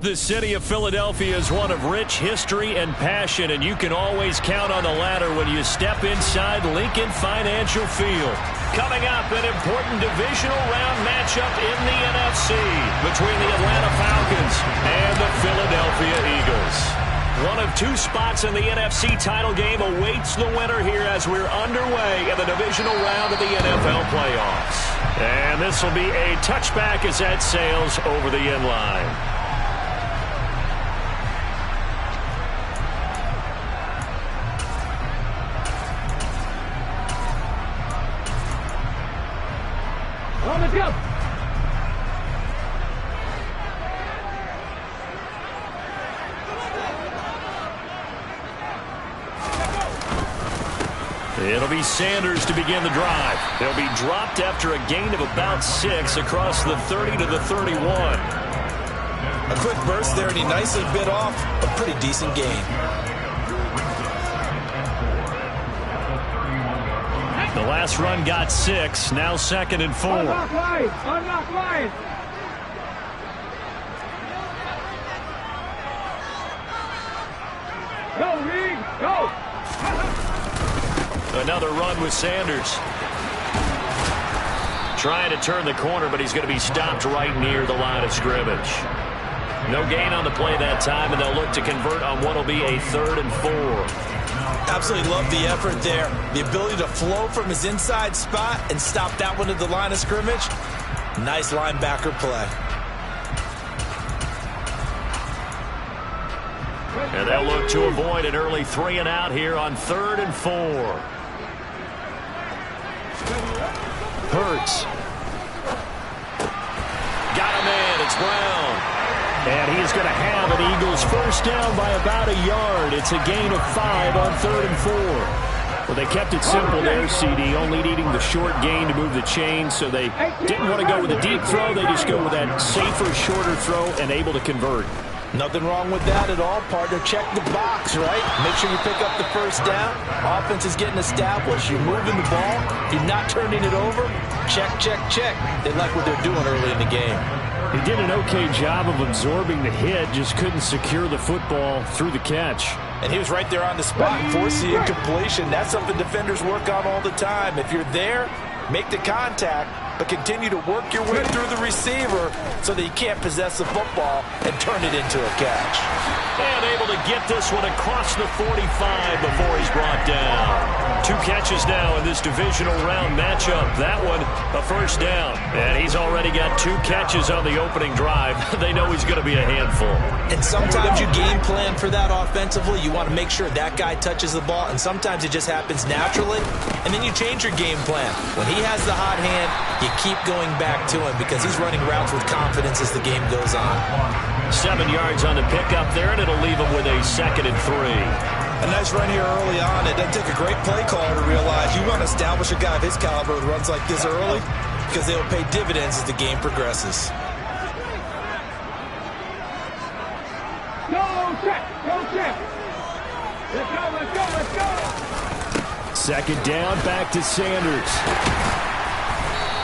The city of Philadelphia is one of rich history and passion, and you can always count on the ladder when you step inside Lincoln Financial Field. Coming up, an important divisional round matchup in the NFC between the Atlanta Falcons and the Philadelphia Eagles. One of two spots in the NFC title game awaits the winner here as we're underway in the divisional round of the NFL playoffs. And this will be a touchback as that sails over the end line. Let's go. It'll be Sanders to begin the drive. They'll be dropped after a gain of about 6 across the 30 to the 31. A quick burst there, and he nicely bit off a pretty decent gain. The last run got 6, now 2nd and 4. Unlock line! Unlock line! Go, Reed! Go! Another run with Sanders. Trying to turn the corner, but he's going to be stopped right near the line of scrimmage. No gain on the play that time, and they'll look to convert on what will be a 3rd and 4. Absolutely love the effort there. The ability to flow from his inside spot and stop that one at the line of scrimmage. Nice linebacker play. And they'll look to avoid an early 3 and out here on 3rd and 4. Hurts. Got a man. It's Brown. And he's going to have an Eagles first down by about a yard. It's a gain of 5 on 3rd and 4. Well, they kept it simple there, CD, only needing the short gain to move the chain, so they didn't want to go with a deep throw. They just go with that safer, shorter throw and able to convert. Nothing wrong with that at all, partner. Check the box, right? Make sure you pick up the first down. Offense is getting established. You're moving the ball. You're not turning it over. Check, check, check. They like what they're doing early in the game. He did an okay job of absorbing the hit, just couldn't secure the football through the catch. And he was right there on the spot and forced the incompletion. That's something defenders work on all the time. If you're there, make the contact, but continue to work your way through the receiver so that you can't possess the football and turn it into a catch. And able to get this one across the 45 before he's brought down. 2 catches now in this divisional round matchup. That one, a first down. And he's already got 2 catches on the opening drive. They know he's going to be a handful. And sometimes you game plan for that offensively. You want to make sure that guy touches the ball, and sometimes it just happens naturally. And then you change your game plan. When he has the hot hand, you keep going back to him because he's running routes with confidence as the game goes on. 7 yards on the pickup there, and it'll leave him with a 2nd and 3. A nice run here early on. It doesn't take a great play caller to realize you want to establish a guy of his caliber with runs like this early because they'll pay dividends as the game progresses. Go check! Go check! Let's go, let's go, let's go! 2nd down, back to Sanders.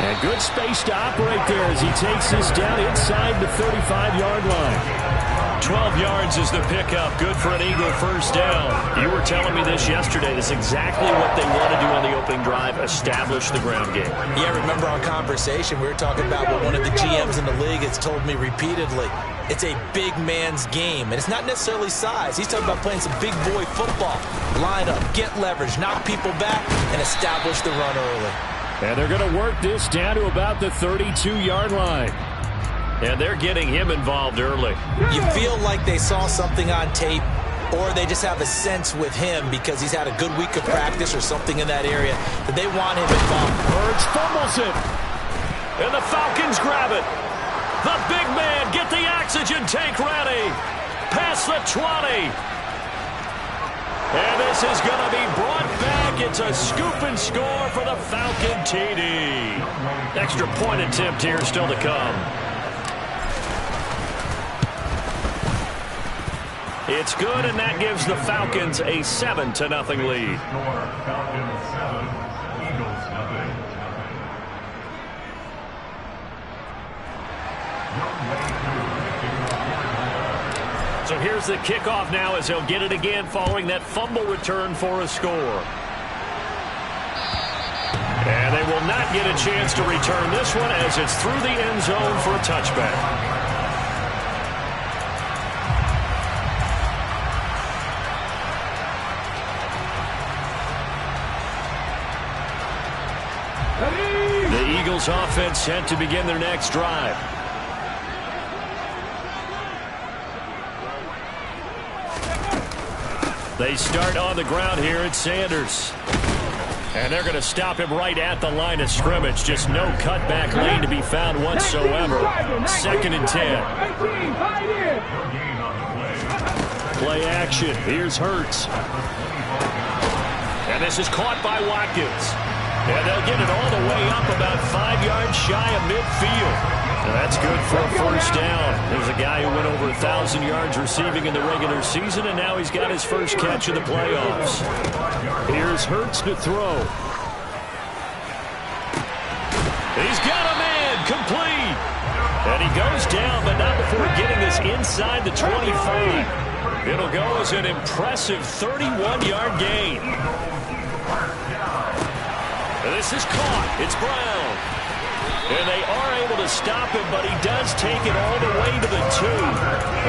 And good space to operate there as he takes this down inside the 35-yard line. 12 yards is the pickup. Good for an Eagle first down. You were telling me this yesterday. That's exactly what they want to do on the opening drive, establish the ground game. Yeah, remember our conversation. We were talking about what one of the GMs in the league has told me repeatedly. It's a big man's game, and it's not necessarily size. He's talking about playing some big boy football. Line up, get leverage, knock people back, and establish the run early. And they're going to work this down to about the 32-yard line. And they're getting him involved early. You feel like they saw something on tape, or they just have a sense with him because he's had a good week of practice or something in that area that they want him involved. Hurts fumbles it. And the Falcons grab it. The big man, get the oxygen tank ready. Past the 20. And this is going to be brought back. It's a scoop and score for the Falcon TD. Extra point attempt here still to come. It's good, and that gives the Falcons a 7-0 lead. Falcons 7, Eagles 0. here's the kickoff now as they'll get it again following that fumble return for a score. And they will not get a chance to return this one as it's through the end zone for a touchback. The Eagles offense set to begin their next drive. They start on the ground here at Sanders. And they're going to stop him right at the line of scrimmage. Just no cutback lane to be found whatsoever. 2nd and 10. Play action. Here's Hurts. And this is caught by Watkins. And they'll get it all the way up about 5 yards shy of midfield. And that's good for a first down. There's a guy who went over 1,000 yards receiving in the regular season, and now he's got his first catch of the playoffs. Here's Hurts to throw. He's got a man complete. And he goes down, but not before getting this inside the 25. It'll go as an impressive 31-yard gain. And this is caught. It's Brown. And they are able to stop him, but he does take it all the way to the 2.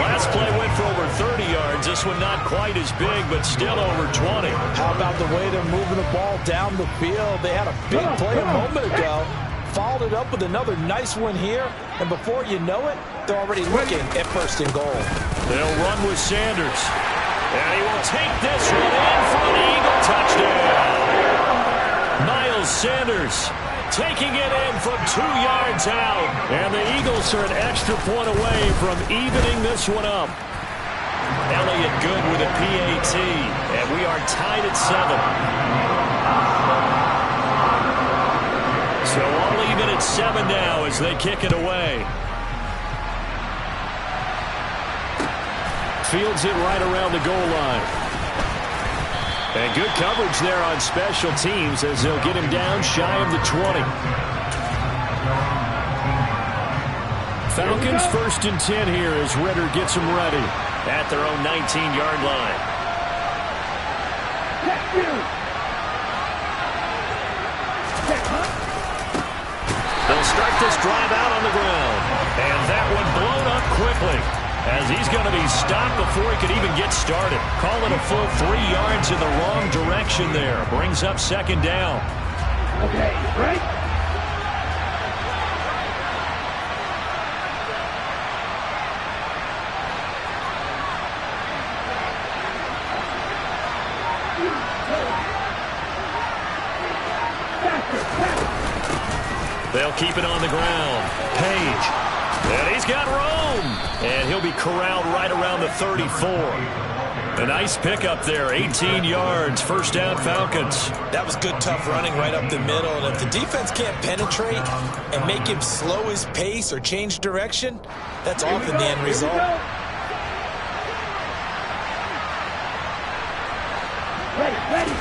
Last play went for over 30 yards. This one not quite as big, but still over 20. How about the way they're moving the ball down the field? They had a big play a moment ago. Followed it up with another nice one here. And before you know it, they're already looking at 1st and goal. They'll run with Sanders. And he will take this one in for an Eagle touchdown. Miles Sanders taking it in from 2 yards out. And the Eagles are an extra point away from evening this one up. Elliott good with a PAT. And we are tied at 7. So all even at 7 now as they kick it away. Fields it right around the goal line. And good coverage there on special teams as they'll get him down shy of the 20. Falcons 1st and 10 here as Ritter gets them ready at their own 19-yard line. They'll start this drive out on the ground. And that one blown up quickly, as he's going to be stopped before he could even get started. Call it a full 3 yards in the wrong direction there. Brings up 2nd down. Okay, right? They'll keep it on the ground. Page. And he's got room. And he'll be corralled right around the 34. A nice pickup there. 18 yards. First down, Falcons. That was good, tough running right up the middle. And if the defense can't penetrate and make him slow his pace or change direction, that's often the end result. Ready.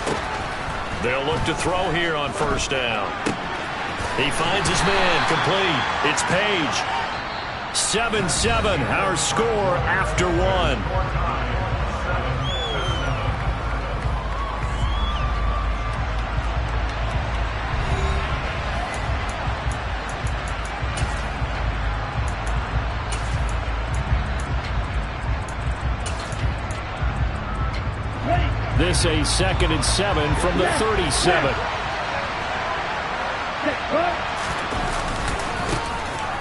They'll look to throw here on first down. He finds his man complete. It's Page. 7-7, our score after 1. This a 2nd and 7 from the 37.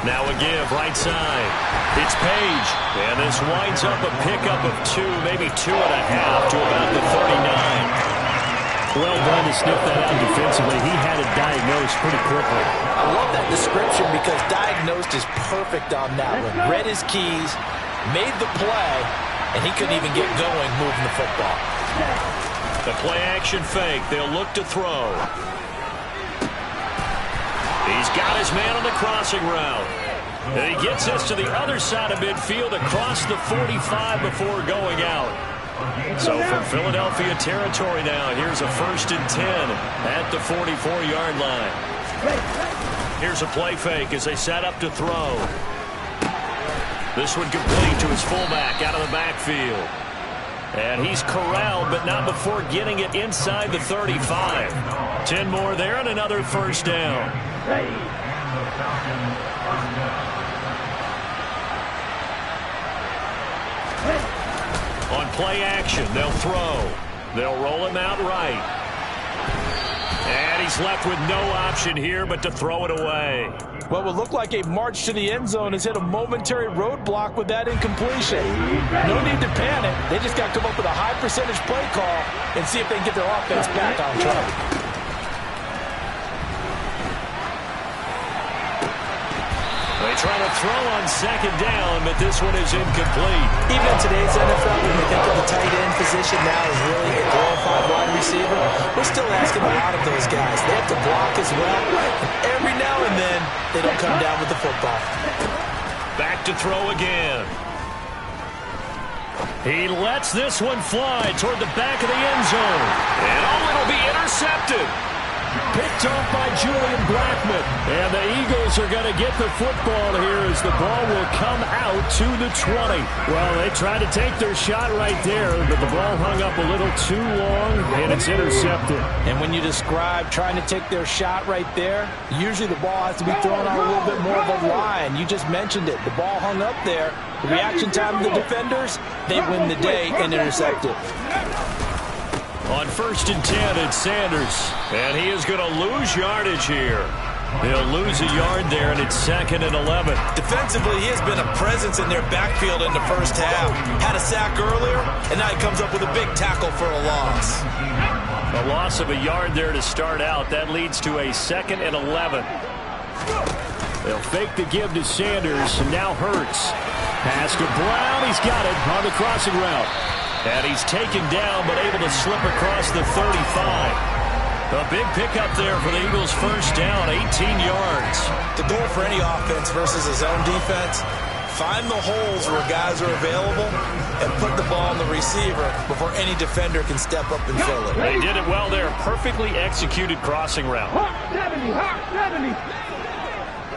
Now a give, right side. It's Page. And this winds up a pickup of 2, maybe 2.5 to about the 39. Well done to sniff that out defensively. He had it diagnosed pretty quickly. I love that description because diagnosed is perfect on that one. Read his keys, made the play, and he couldn't even get going moving the football. The play action fake. They'll look to throw. He's got his man on the crossing route. And he gets this to the other side of midfield across the 45 before going out. So from Philadelphia territory now, here's a 1st and 10 at the 44-yard line. Here's a play fake as they set up to throw. This one complete to his fullback out of the backfield. And he's corralled, but not before getting it inside the 35. 10 more there and another first down. Ready. On play action, they'll throw. They'll roll him out right. And he's left with no option here but to throw it away. What would look like a march to the end zone has hit a momentary roadblock with that incompletion. No need to panic. They just got to come up with a high percentage play call and see if they can get their offense back on track. They try to throw on second down, but this one is incomplete. Even in today's NFL, when we think of the tight end position now as really a glorified wide receiver, we're still asking a lot of those guys. They have to block as well. And every now and then, they don't come down with the football. Back to throw again. He lets this one fly toward the back of the end zone. And it'll be intercepted. Picked off by Julian Blackmon. And the Eagles are going to get the football here as the ball will come out to the 20. Well, they tried to take their shot right there, but the ball hung up a little too long, and it's intercepted. And when you describe trying to take their shot right there, usually the ball has to be thrown on a little bit more of a line. You just mentioned it. The ball hung up there. The reaction time of the defenders, they win the day and intercept it. On 1st and 10, it's Sanders. And he is going to lose yardage here. He'll lose a yard there, and it's 2nd and 11. Defensively, he has been a presence in their backfield in the first half. Had a sack earlier, and now he comes up with a big tackle for a loss. A loss of a yard there to start out. That leads to a 2nd and 11. They'll fake the give to Sanders, and now Hurts. Pass to Brown. He's got it on the crossing route. And he's taken down, but able to slip across the 35. A big pickup there for the Eagles' first down, 18 yards. The goal for any offense versus his own defense, find the holes where guys are available and put the ball on the receiver before any defender can step up and fill it. They did it well there. Perfectly executed crossing route. Hawk 70, Hawk 70.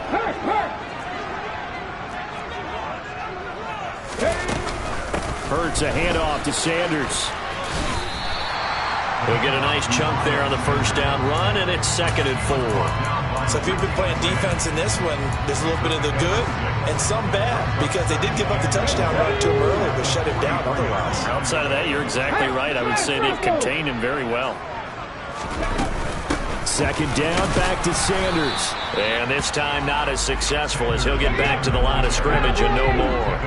Hurt, hurt. Hurts a handoff to Sanders. He'll get a nice chunk there on the first down run, and it's 2nd and 4. So if you've been playing defense in this one, there's a little bit of the good and some bad, because they did give up the touchdown run to him earlier, but shut him down otherwise. Outside of that, you're exactly right. I would say they've contained him very well. 2nd down, back to Sanders. And this time not as successful as he'll get back to the line of scrimmage and no more.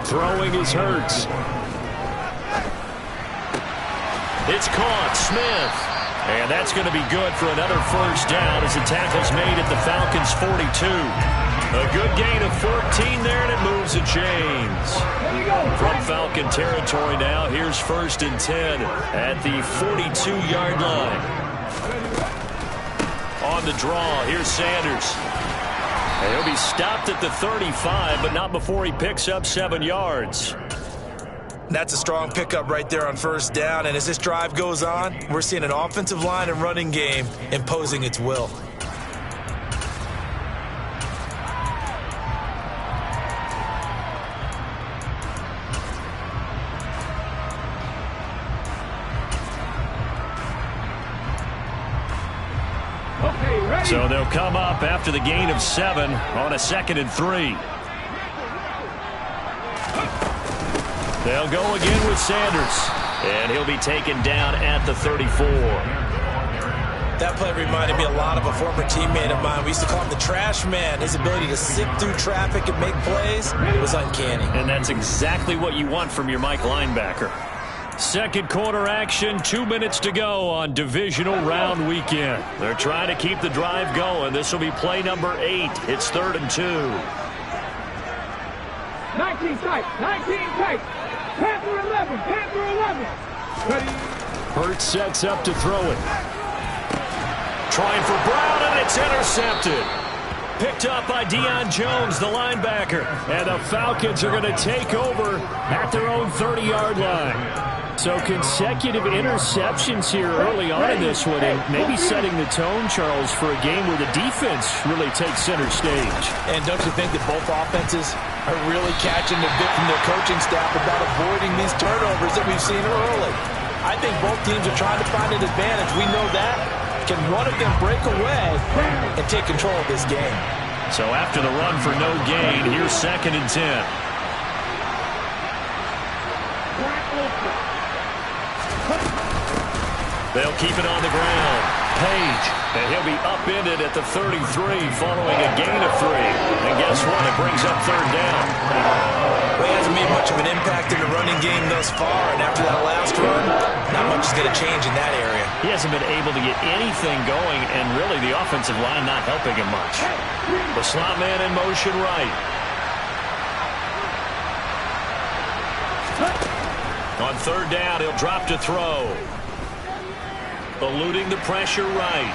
Throwing is Hurts. It's caught. Smith. And that's going to be good for another first down as the tackle's made at the Falcons' 42. A good gain of 14 there, and it moves the chains. From Falcon territory now, here's 1st and 10 at the 42-yard line. On the draw, here's Sanders. And he'll be stopped at the 35, but not before he picks up 7 yards. That's a strong pickup right there on first down, and as this drive goes on, we're seeing an offensive line and running game imposing its will. So they'll come up after the gain of 7 on a 2nd and 3. They'll go again with Sanders. And he'll be taken down at the 34. That play reminded me a lot of a former teammate of mine. We used to call him the trash man. His ability to sift through traffic and make plays was uncanny. And that's exactly what you want from your Mike linebacker. Second quarter action, 2 minutes to go on divisional round weekend. They're trying to keep the drive going. This will be play number 8. It's 3rd and 2. 19 tight, 19 tight. Panther 11, Panther 11. Ready. Hurts sets up to throw it. Trying for Brown, and it's intercepted. Picked up by Deion Jones, the linebacker. And the Falcons are going to take over at their own 30-yard line. So consecutive interceptions here early on in this one, and maybe setting the tone, Charles, for a game where the defense really takes center stage. And don't you think that both offenses are really catching the bit from their coaching staff about avoiding these turnovers that we've seen early? I think both teams are trying to find an advantage. We know that. Can one of them break away and take control of this game? So after the run for no gain, here's 2nd and 10. They'll keep it on the ground. Page, and he'll be upended at the 33 following a gain of 3. And guess what? It brings up 3rd down. Well, he hasn't made much of an impact in the running game thus far, and after that last run, not much is going to change in that area. He hasn't been able to get anything going, and really the offensive line not helping him much. The slot man in motion right. On 3rd down, he'll drop to throw. Eluding the pressure right.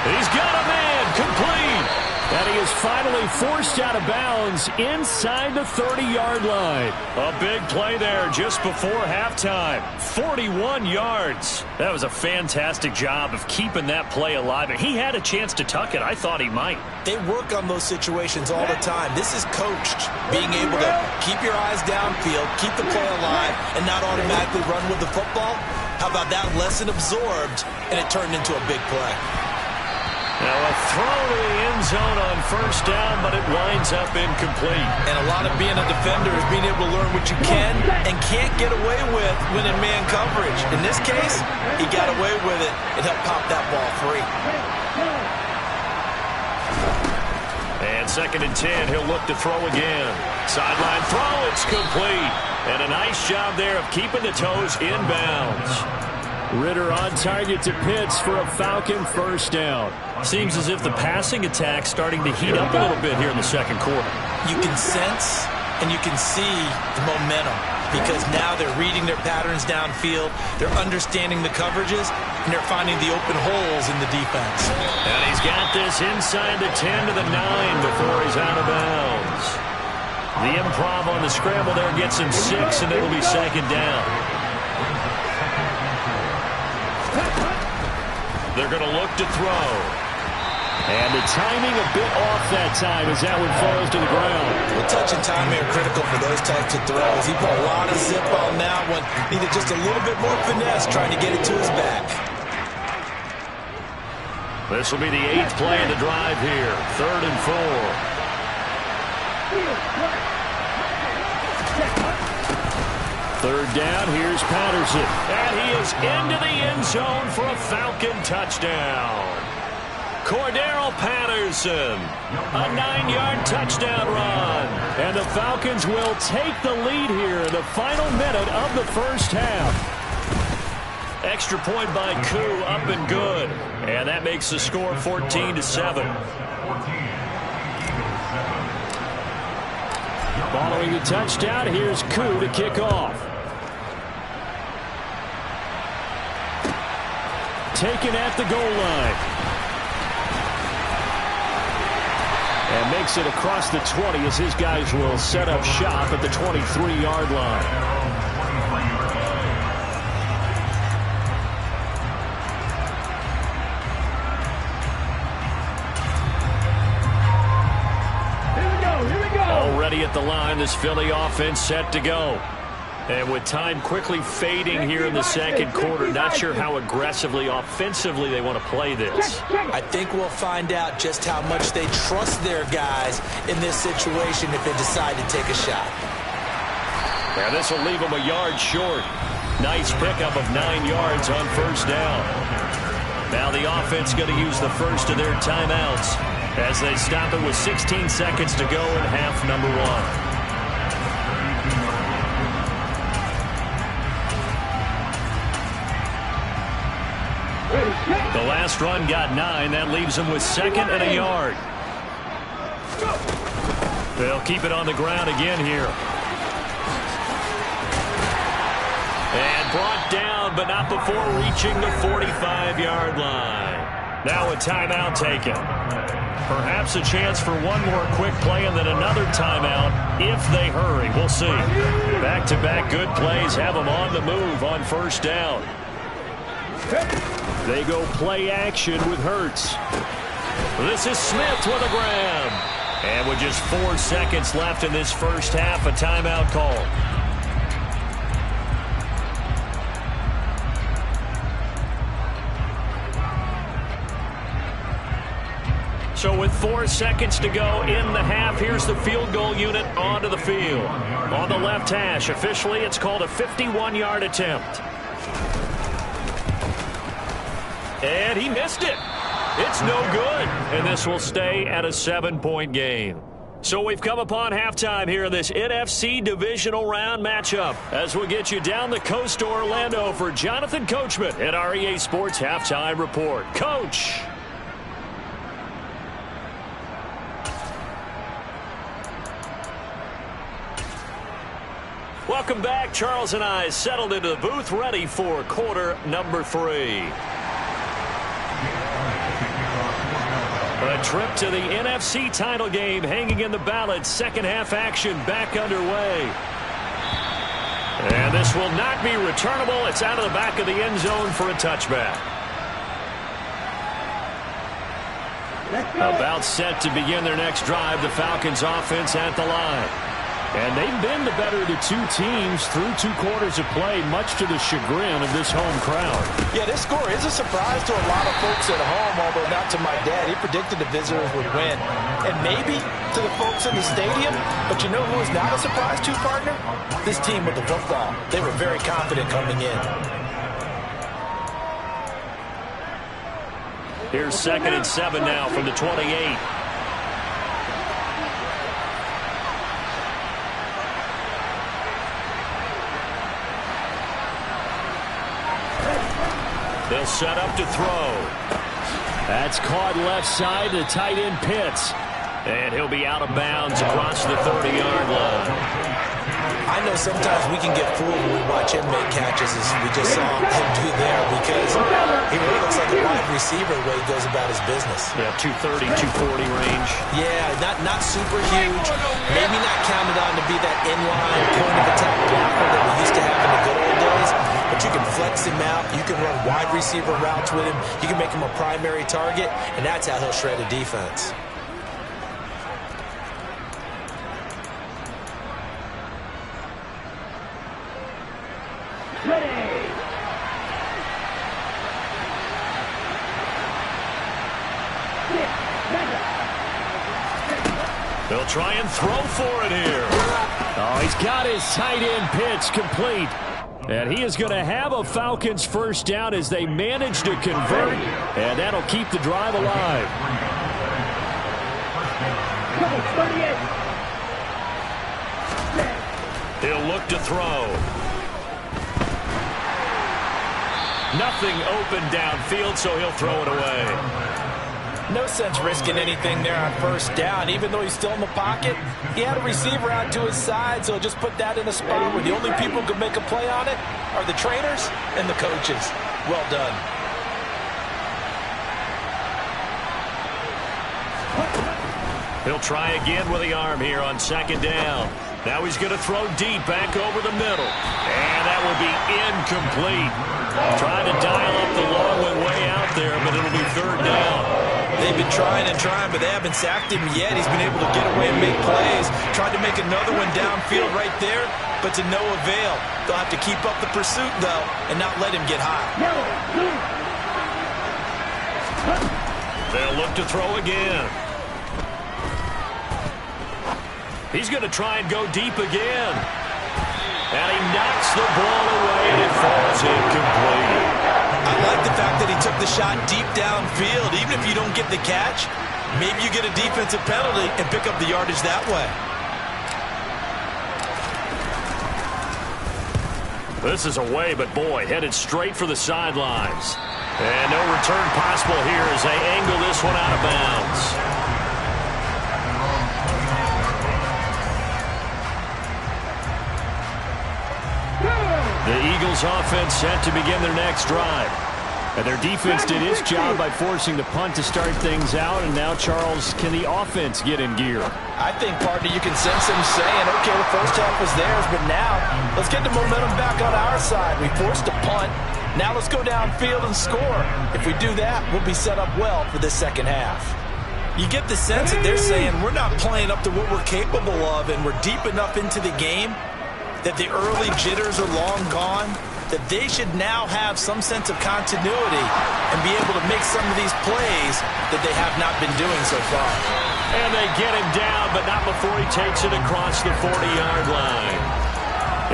He's got a man, complete. And he is finally forced out of bounds inside the 30-yard line. A big play there just before halftime. 41 yards. That was a fantastic job of keeping that play alive. And he had a chance to tuck it. I thought he might. They work on those situations all the time. This is coached. Being able to keep your eyes downfield, keep the play alive, and not automatically run with the football. How about that lesson absorbed, and it turned into a big play? Now a throw to the end zone on 1st down, but it winds up incomplete. And a lot of being a defender is being able to learn what you can and can't get away with when in man coverage. In this case, he got away with it and helped pop that ball free. And 2nd and 10, he'll look to throw again. Sideline throw, it's complete. And a nice job there of keeping the toes inbounds. Ritter on target to Pitts for a Falcon 1st down. Seems as if the passing attack's starting to heat up a little bit here in the 2nd quarter. You can sense and you can see the momentum because now they're reading their patterns downfield, they're understanding the coverages, and they're finding the open holes in the defense. And he's got this inside the 10 to the 9 before he's out of bounds. The improv on the scramble there gets him 6, and it'll be 2nd down. They're going to look to throw. And the timing a bit off that time as that one falls to the ground. Well, touch and timing are critical for those types of throws. He put a lot of zip on that one. Needed just a little bit more finesse trying to get it to his back. This will be the 8th play of the drive here. 3rd and 4. 3rd down, here's Patterson. And he is into the end zone for a Falcon touchdown. Cordero Patterson, a 9-yard touchdown run. And the Falcons will take the lead here in the final minute of the 1st half. Extra point by Koo, up and good. And that makes the score 14-7. Following the touchdown, here's Koo to kick off. Taken at the goal line. And makes it across the 20 as his guys will set up shop at the 23-yard line. Already at the line, this Philly offense set to go. And with time quickly fading here in the 2nd quarter, not sure how aggressively, offensively they want to play this. I think we'll find out just how much they trust their guys in this situation if they decide to take a shot. Now this will leave them a yard short. Nice pickup of 9 yards on 1st down. Now the offense going to use the first of their timeouts as they stop it with 16 seconds to go in half number 1. The last run got 9. That leaves them with 2nd and a yard. They'll keep it on the ground again here. And brought down, but not before reaching the 45-yard line. Now a timeout taken. Perhaps a chance for one more quick play and then another timeout if they hurry. We'll see. Back-to-back good plays have them on the move on first down. They go play action with Hurts. This is Smith with a grab. And with just 4 seconds left in this first half, a timeout call. So with 4 seconds to go in the half, here's the field goal unit onto the field. On the left hash, officially it's called a 51-yard attempt. And he missed it. It's no good. And this will stay at a 7-point game. So we've come upon halftime here in this NFC divisional round matchup as we get you down the coast to Orlando for Jonathan Coachman at our EA Sports Halftime Report. Coach. Welcome back. Charles and I settled into the booth ready for quarter number 3. A trip to the NFC title game hanging in the balance. Second half action back underway. And this will not be returnable. It's out of the back of the end zone for a touchback. About set to begin their next drive. The Falcons offense at the line. And they've been the better of the two teams through 2 quarters of play, much to the chagrin of this home crowd. Yeah, this score is a surprise to a lot of folks at home, although not to my dad. He predicted the visitors would win. And maybe to the folks in the stadium, but you know who is not a surprise to, partner? This team with the football. They were very confident coming in. Here's 2nd and 7 now from the 28. They'll set up to throw. That's caught left side to tight end Pitts. And he'll be out of bounds across the 30-yard line. I know sometimes we can get fooled when we watch him make catches as we just saw him do there because he really looks like a wide receiver the way he goes about his business. Yeah, 230, 240 range. Yeah, not super huge. Maybe not counted on to be that inline point of attack blocker that we used to have in the good old days. But you can flex him out. You can run wide receiver routes with him. You can make him a primary target, and that's how he'll shred a defense. They'll try and throw for it here. Oh, he's got his tight end Pitts complete. And he is going to have a Falcons first down as they manage to convert. And that'll keep the drive alive. He'll look to throw. Nothing open downfield, so he'll throw it away. No sense risking anything there on first down. Even though he's still in the pocket, he had a receiver out to his side, so just put that in a spot where the only people who can make a play on it are the trainers and the coaches. Well done. He'll try again with the arm here on 2nd down. Now he's going to throw deep back over the middle. And that will be incomplete. Trying to dial up the long one way out there, but it'll be 3rd down. They've been trying and trying, but they haven't sacked him yet. He's been able to get away and make plays. Tried to make another one downfield right there, but to no avail. They'll have to keep up the pursuit, though, and not let him get high. They'll look to throw again. He's going to try and go deep again. And he knocks the ball away, and it falls incomplete. I like the fact that he took the shot deep downfield. Even if you don't get the catch, maybe you get a defensive penalty and pick up the yardage that way. This is away, but boy, headed straight for the sidelines. And no return possible here as they angle this one out of bounds. The Eagles offense set to begin their next drive. And their defense did its job by forcing the punt to start things out. And now, Charles, can the offense get in gear? I think, partner, you can sense them saying, okay, the first half was theirs, but now let's get the momentum back on our side. We forced a punt. Now let's go downfield and score. If we do that, we'll be set up well for the second half. You get the sense that they're saying we're not playing up to what we're capable of, and we're deep enough into the game that the early jitters are long gone, that they should now have some sense of continuity and be able to make some of these plays that they have not been doing so far. And they get him down, but not before he takes it across the 40-yard line.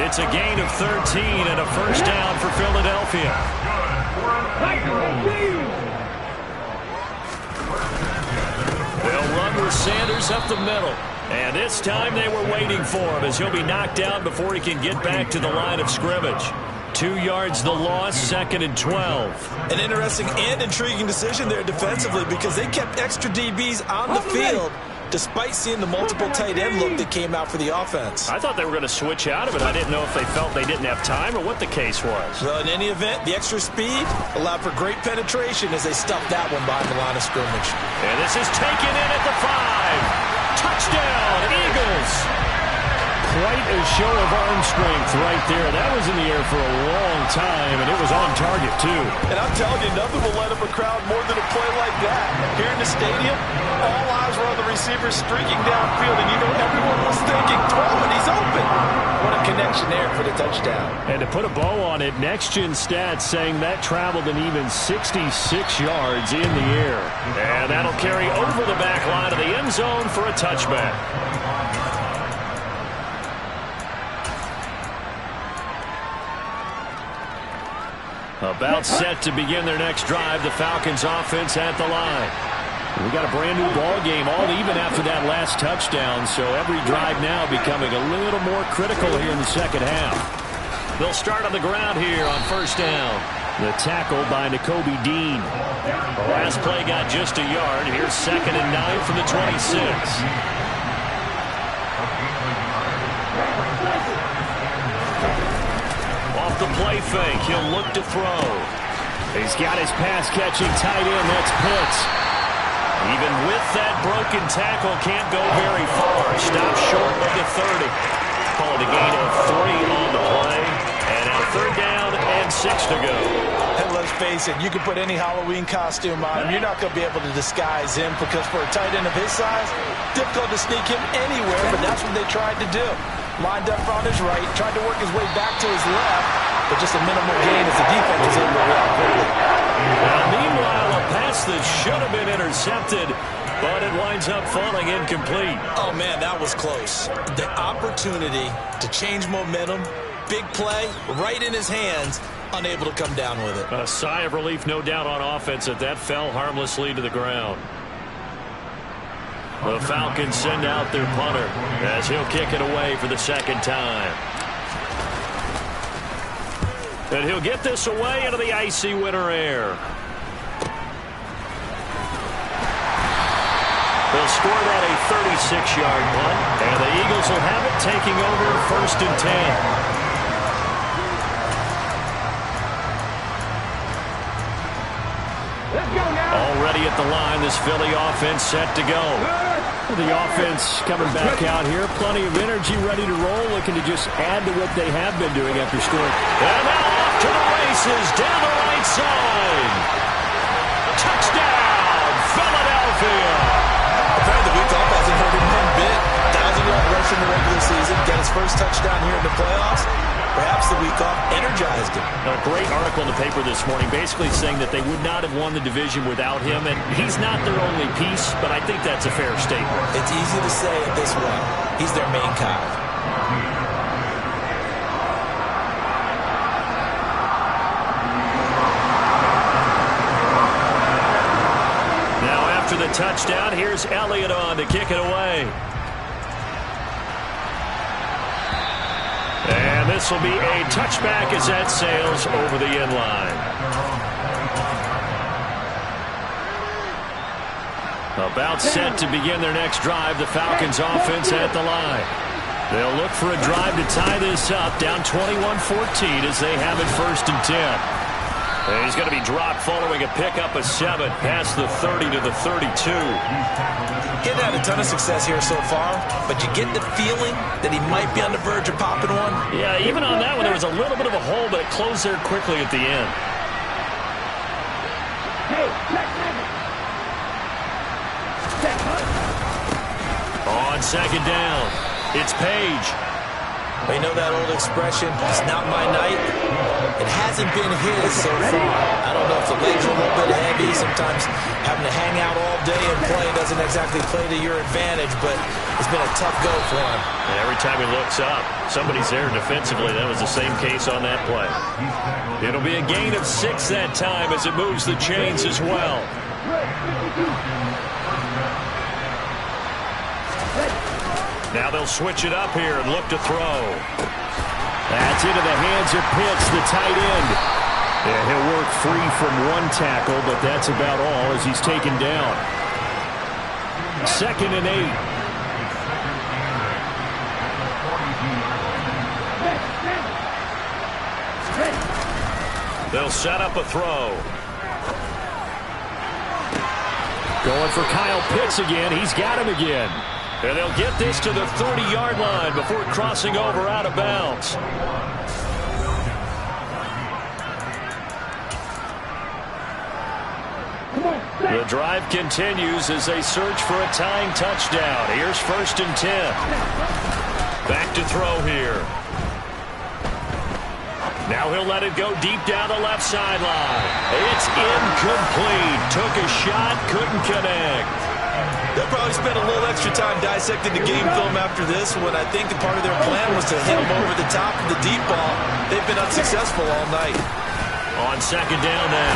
It's a gain of 13 and a first down for Philadelphia. They'll run with Sanders up the middle. And this time they were waiting for him as he'll be knocked down before he can get back to the line of scrimmage. 2 yards the loss, 2nd and 12. An interesting and intriguing decision there defensively because they kept extra DBs on the field despite seeing the multiple tight end look that came out for the offense. I thought they were going to switch out of it. I didn't know if they felt they didn't have time or what the case was. Well, in any event, the extra speed allowed for great penetration as they stuffed that one behind the line of scrimmage. And this is taken in at the 5. Touchdown, Eagles. Quite a show of arm strength right there. That was in the air for a long time, and it was on target, too. And I'm telling you, nothing will light up a crowd more than a play like that. Here in the stadium, all eyes were on the receiver streaking downfield, and you know everyone was thinking, throw it, he's open. What a connection there for the touchdown. And to put a bow on it, Next Gen Stats saying that traveled an even 66 yards in the air. And that'll carry over the back line of the end zone for a touchback. About set to begin their next drive, the Falcons offense at the line. We got a brand new ball game, all even after that last touchdown, so every drive now becoming a little more critical here in the second half. They'll start on the ground here on first down. The tackle by Nakobe Dean. The last play got just a yard. Here's 2nd and 9 from the 26. Off the play fake, he'll look to throw. He's got his pass-catching tight end, that's Pitts. Even with that broken tackle, can't go very far. Stops short of the 30. Call it a gain of 3 on the play. And now 3rd down and 6 to go. And let's face it, you can put any Halloween costume on him. You're not going to be able to disguise him because for a tight end of his size, difficult to sneak him anywhere, but that's what they tried to do. Lined up on his right, tried to work his way back to his left, but just a minimal gain as the defense was able to react quickly. Now, meanwhile, a pass that should have been intercepted, but it winds up falling incomplete. Oh, man, that was close. The opportunity to change momentum, big play, right in his hands, unable to come down with it. A sigh of relief, no doubt, on offense that fell harmlessly to the ground. The Falcons send out their punter as he'll kick it away for the 2nd time. And he'll get this away into the icy winter air. They'll score that a 36-yard punt, and the Eagles will have it taking over 1st and 10. Already at the line, this Philly offense set to go. The offense coming back out here. Plenty of energy, ready to roll, looking to just add to what they have been doing after scoring. And now off to the races, down the right side. Touchdown, Philadelphia. Apparently the week off hasn't hurt him one bit. 1,000-yard rush in the regular season, get his first touchdown here in the playoffs. Perhaps the week off energized him. A great article in the paper this morning basically saying that they would not have won the division without him, and he's not their only piece, but I think that's a fair statement. It's easy to say it this way. He's their main cog. Now after the touchdown, here's Elliott on to kick it away. And this will be a touchback as that sails over the end line. About set to begin their next drive, the Falcons offense at the line. They'll look for a drive to tie this up, down 21-14 as they have it 1st and 10. And he's going to be dropped following a pickup of 7 past the 30 to the 32. Getting had a ton of success here so far, but you get the feeling that he might be on the verge of popping one. Yeah, even on that one, there was a little bit of a hole, but it closed there quickly at the end. Hey, check that. On second down, it's Page. You know that old expression, it's not my night? It hasn't been his so far. I don't know if the legs are a little bit heavy. Sometimes having to hang out all day and play doesn't exactly play to your advantage, but it's been a tough go for him. And every time he looks up, somebody's there defensively. That was the same case on that play. It'll be a gain of 6 that time as it moves the chains as well. Now they'll switch it up here and look to throw. That's into the hands of Pitts, the tight end. Yeah, he'll work free from one tackle, but that's about all as he's taken down. 2nd and 8. They'll set up a throw. Going for Kyle Pitts again. He's got him again. And they'll get this to the 30-yard line before crossing over out of bounds. The drive continues as they search for a tying touchdown. Here's 1st and 10. Back to throw here. Now he'll let it go deep down the left sideline. It's incomplete. Took a shot, couldn't connect. They'll probably spend a little extra time dissecting the game film after this one. I think part of their plan was to hit him over the top of the deep ball. They've been unsuccessful all night. On second down now,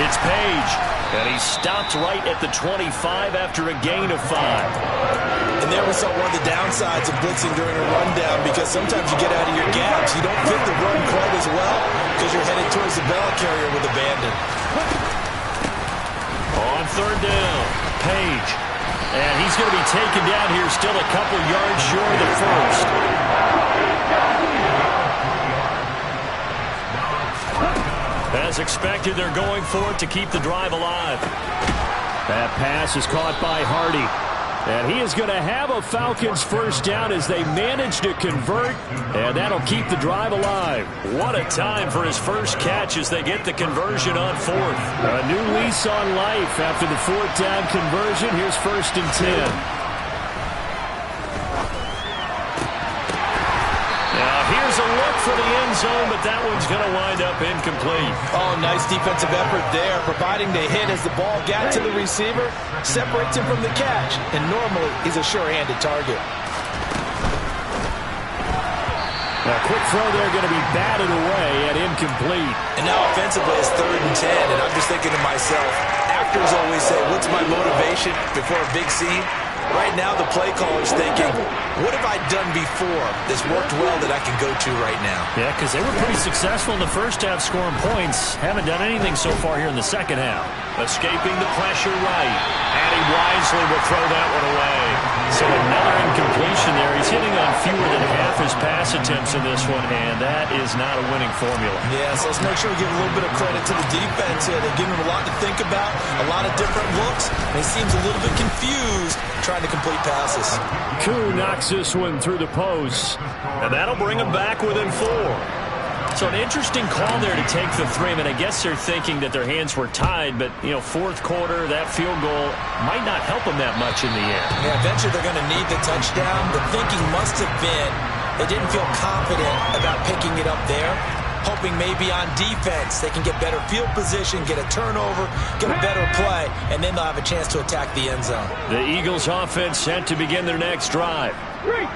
it's Page. And he stopped right at the 25 after a gain of 5. And there we saw one of the downsides of blitzing during a rundown, because sometimes you get out of your gaps. You don't fit the run quite as well because you're headed towards the ball carrier with abandon. On 3rd down, Page. And he's going to be taken down here, still a couple yards short of the 1st. As expected, they're going for it to keep the drive alive. That pass is caught by Hardy. And he is going to have a Falcons 1st down as they manage to convert, and that'll keep the drive alive. What a time for his first catch as they get the conversion on 4th. A new lease on life after the 4th down conversion. Here's 1st and 10. Here's a look for the end zone, but that one's going to wind up incomplete. Oh, nice defensive effort there, providing the hit as the ball got to the receiver, separates him from the catch, and normally he's a sure-handed target. A quick throw there going to be batted away and incomplete. And now offensively it's 3rd and 10, and I'm just thinking to myself, actors always say, what's my motivation before a big scene? Right now, the play caller's thinking, what have I done before that's worked well that I can go to right now? Yeah, because they were pretty successful in the first half scoring points. Haven't done anything so far here in the second half. Escaping the pressure right. And he wisely will throw that one away. So another incompletion there. He's hitting on fewer than half his pass attempts in this one, and that is not a winning formula. Yeah, so let's make sure we give a little bit of credit to the defense here. They've given him a lot to think about, a lot of different looks, and he seems a little bit confused trying to complete passes. Koo knocks this one through the post, and that'll bring him back within 4. So an interesting call there to take the 3. I mean, I guess they're thinking that their hands were tied, but, you know, 4th quarter, that field goal might not help them that much in the end. Yeah, eventually they're going to need the touchdown. The thinking must have been they didn't feel confident about picking it up there, hoping maybe on defense they can get better field position, get a turnover, get a better play, and then they'll have a chance to attack the end zone. The Eagles offense set to begin their next drive.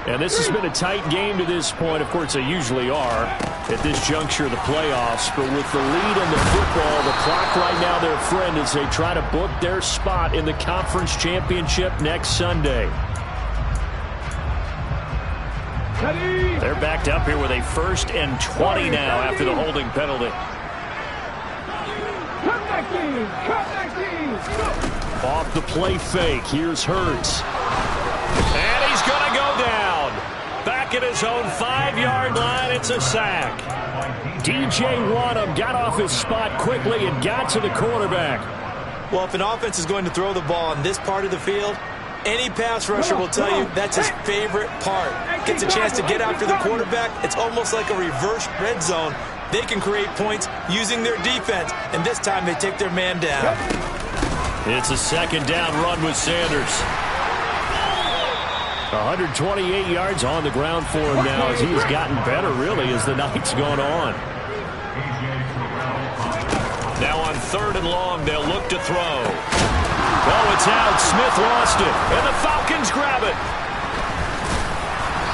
And this has been a tight game to this point. Of course, they usually are at this juncture of the playoffs. But with the lead in the football, the clock right now their friend as they try to book their spot in the conference championship next Sunday. They're backed up here with a 1st and 20 now after the holding penalty. Off the play fake. Here's Hurts. And he's going to go down. Back at his own 5-yard line. It's a sack. DJ T.J. Watt got off his spot quickly and got to the quarterback. Well, if an offense is going to throw the ball on this part of the field, any pass rusher will tell you that's his favorite part. Gets a chance to get after the quarterback. It's almost like a reverse red zone. They can create points using their defense, and this time they take their man down. It's a second down run with Sanders. 128 yards on the ground for him now as he has gotten better, really, as the night's gone on. Now on 3rd and long, they'll look to throw. Oh, it's out. Smith lost it, and the Falcons grab it.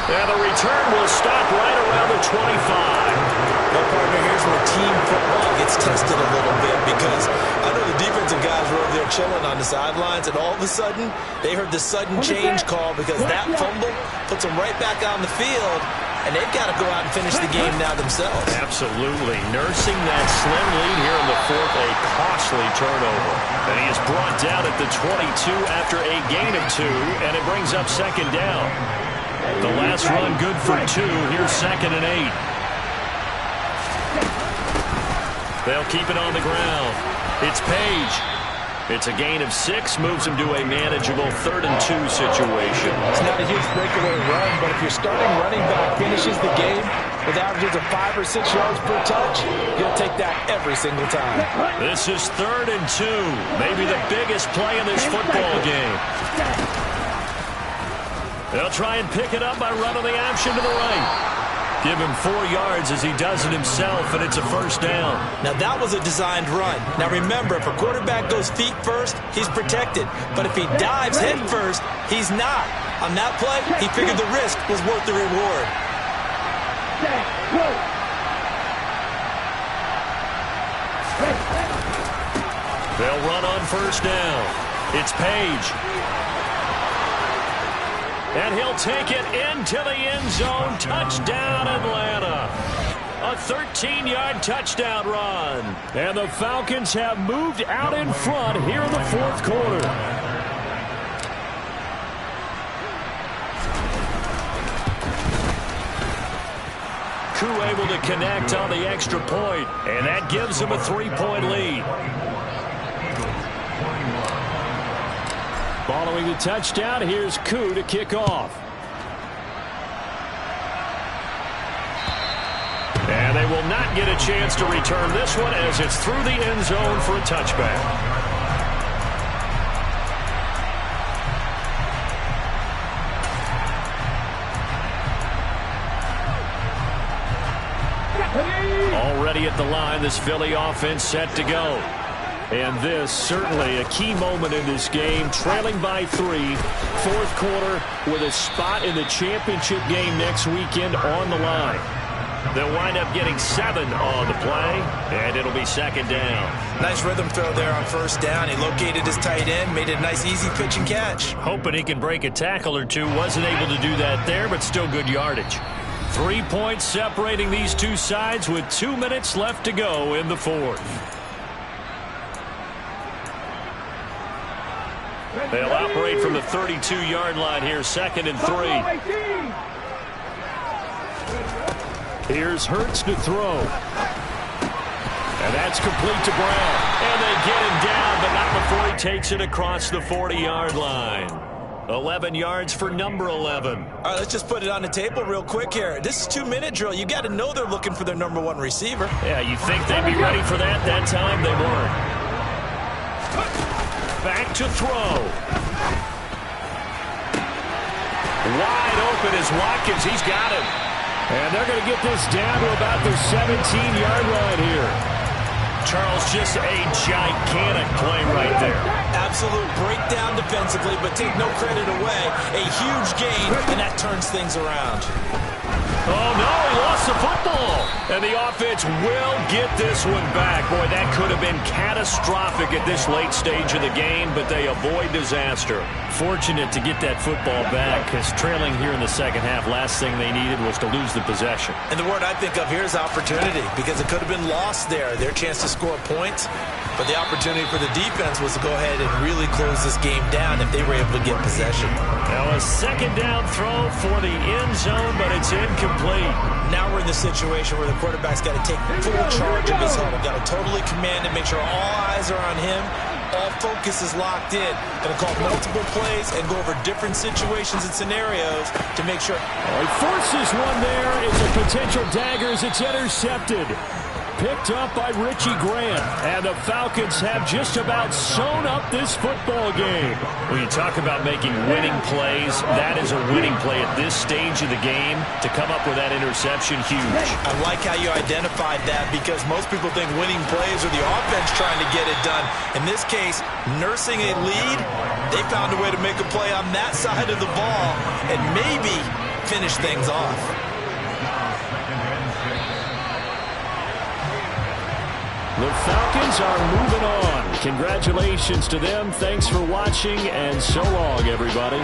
And the return will stop right around the 25. Well, partner, here's where team football gets tested a little bit because I know the defensive guys were over there chilling on the sidelines, and all of a sudden, they heard the sudden change call because that fumble puts them right back on the field, and they've got to go out and finish the game now themselves. Absolutely. Nursing that slim lead here in the 4th, a costly turnover. And he is brought down at the 22 after a gain of 2, and it brings up 2nd down. The last run good for 2. Here's 2nd and 8. They'll keep it on the ground. It's Page. It's a gain of 6, moves him to a manageable 3rd and 2 situation. It's not a huge breakaway run, but if your starting running back finishes the game with averages of 5 or 6 yards per touch, you'll take that every single time. This is 3rd and 2, maybe the biggest play in this football game. They'll try and pick it up by running the option to the right. Give him 4 yards as he does it himself, and it's a 1st down. Now, that was a designed run. Now, remember, if a quarterback goes feet first, he's protected. But if he dives head first, he's not. On that play, he figured the risk was worth the reward. They'll run on 1st down. It's Page. And he'll take it into the end zone. Touchdown, Atlanta. A 13-yard touchdown run. And the Falcons have moved out in front here in the 4th quarter. Koo able to connect on the extra point, and that gives him a 3-point lead. Following the touchdown, here's Koo to kick off. And they will not get a chance to return this one as it's through the end zone for a touchback. Already at the line, this Philly offense set to go. And this, certainly a key moment in this game, trailing by 3, 4th quarter, with a spot in the championship game next weekend on the line. They'll wind up getting 7 on the play, and it'll be 2nd down. Nice rhythm throw there on 1st down. He located his tight end, made it a nice easy pitch and catch. Hoping he can break a tackle or two. Wasn't able to do that there, but still good yardage. 3 points separating these two sides with 2 minutes left to go in the 4th. They'll operate from the 32-yard line here, 2nd and 3. Here's Hurts to throw. And that's complete to Brown. And they get him down, but not before he takes it across the 40-yard line. 11 yards for number 11. All right, let's just put it on the table real quick here. This is 2-minute drill. You got to know they're looking for their number 1 receiver. Yeah, you think they'd be ready for that? That time they weren't. Back to throw. Wide open is Watkins. He's got him. And they're going to get this down to about the 17-yard line here. Charles, just a gigantic play right there. Absolute breakdown defensively, but take no credit away. A huge gain, and that turns things around. Oh, no, he lost the football. And the offense will get this one back. Boy, that could have been catastrophic at this late stage of the game, but they avoid disaster. Fortunate to get that football back, because trailing here in the second half, last thing they needed was to lose the possession. And the word I think of here is opportunity, because it could have been lost there. Their chance to score points, but the opportunity for the defense was to go ahead and really close this game down if they were able to get possession. Now a 2nd down throw for the end zone, but it's incomplete. incomplete. Now we're in the situation where the quarterback's got to take full charge of his huddle. Got to totally command it, make sure all eyes are on him. All focus is locked in. Going to call multiple plays and go over different situations and scenarios to make sure. He forces one there. It's a potential dagger as it's intercepted. Picked up by Richie Grant. And the Falcons have just about sewn up this football game. When you talk about making winning plays, that is a winning play at this stage of the game. To come up with that interception, huge. I like how you identified that because most people think winning plays are the offense trying to get it done. In this case, nursing a lead, they found a way to make a play on that side of the ball and maybe finish things off. The Falcons are moving on. Congratulations to them. Thanks for watching, and so long, everybody.